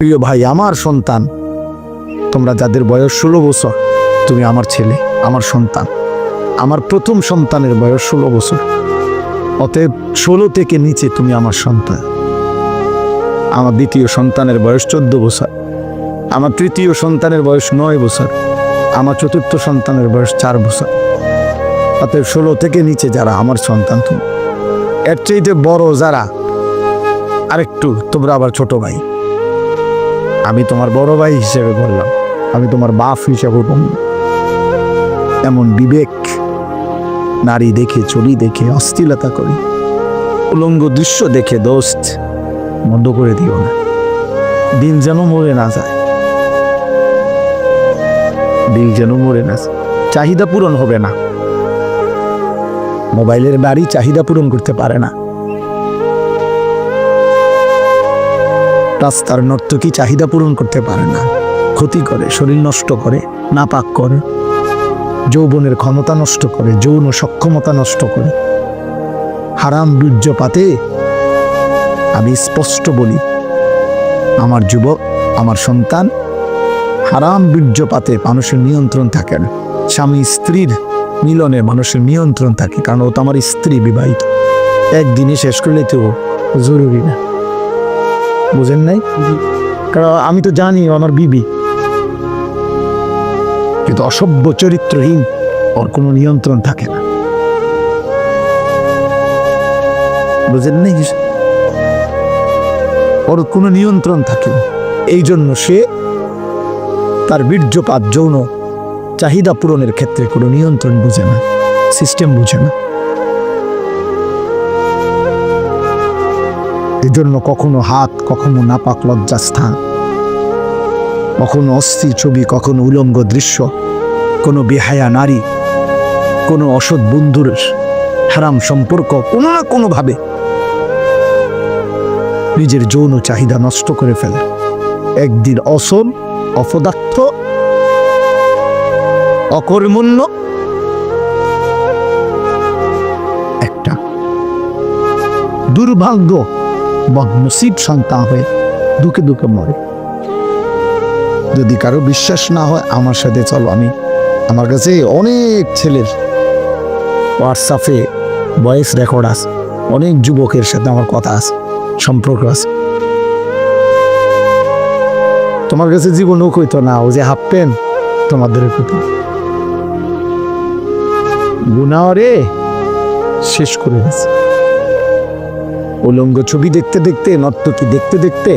প্রিয় ভাই, আমার সন্তান, তোমরা যাদের বয়স 16 বছর, তুমি আমার ছেলে, আমার সন্তান। আমার প্রথম সন্তানের বয়স 16 বছর, অতএব 16 থেকে নিচে তুমি আমার সন্তান। আমার দ্বিতীয় সন্তানের বয়স 14 বছর, আমার তৃতীয় সন্তানের বয়স 9 বছর, আমার চতুর্থ সন্তানের বয়স 4 বছর। অতএব 16 থেকে নিচে যারা আমার সন্তান, তুমি এর চাইতে বড় যারা আরেকটু, তোমরা আবার ছোট ভাই। আমি তোমার বড় ভাই হিসেবে বললাম, আমি তোমার বাপ হিসেবে বললাম। এমন বিবেক, নারী দেখে, চুরি দেখে অশ্লীলতা করি, উলঙ্গ দৃশ্য দেখে দোস্ত বন্ধ করে দিও না। দিন যেন মরে না যায়, দিন যেন মরে না যায়। চাহিদা পূরণ হবে না। মোবাইলের বাড়ি চাহিদা পূরণ করতে পারে না। রাস্তার নর্তকী চাহিদা পূরণ করতে পারে না। ক্ষতি করে, শরীর নষ্ট করে, নাপাক করে, যৌবনের ক্ষমতা নষ্ট করে, যৌন সক্ষমতা নষ্ট করে, হারাম বীর্যপাতে। আমি স্পষ্ট বলি, আমার যুবক, আমার সন্তান, হারাম বীর্যপাতে মানুষের নিয়ন্ত্রণ থাকে না। স্বামী স্ত্রীর মিলনে মানুষের নিয়ন্ত্রণ থাকে, কারণ ও তো আমার স্ত্রী, বিবাহিত। একদিনে শেষ করলে তো জরুরি না, বুঝেন নাই? কারণ আমি তো জানি আমার বিবি, কিন্তু অসভ্য চরিত্রহীন, ওর কোনো নিয়ন্ত্রণ থাকে না, বুঝেন নাই? ওর কোনো নিয়ন্ত্রণ থাকে না। এই জন্য সে তার বীর্যপাত, যৌন চাহিদা পূরণের ক্ষেত্রে কোনো নিয়ন্ত্রণ বুঝে না, সিস্টেম বুঝে না। এই জন্য কখনো হাত, কখনো নাপাক লজ্জাস্থান, কখনো অস্থির ছবি, কখনো উলঙ্গ দৃশ্য, কোনো বেহায়া নারী, কোনো অসৎ বন্ধুর হারাম সম্পর্ক, কোনো না কোনোভাবে নিজের যৌন চাহিদা নষ্ট করে ফেলে। একদিন অসল, অপদার্থ, অকর্মণ্য একটা দুর্ভাগ্য বদনসিব সন্তান হয়ে দুঃখে দুঃখে মরে। যদি কারো বিশ্বাস না হয়, আমার সাথে চলো। আমার কাছে অনেক ছেলের হোয়াটসঅ্যাপে ভয়েস রেকর্ড আছে, অনেক যুবকের সাথে আমার কথা আছে, সম্পর্ক আছে। তোমার কাছে জীবনও কইতো না, ও যে হাফ প্যান্ট তোমাদের কইতো গুনাহরে শেষ করে গেছে। উলঙ্গ ছবি দেখতে দেখতে, নর্তকী দেখতে দেখতে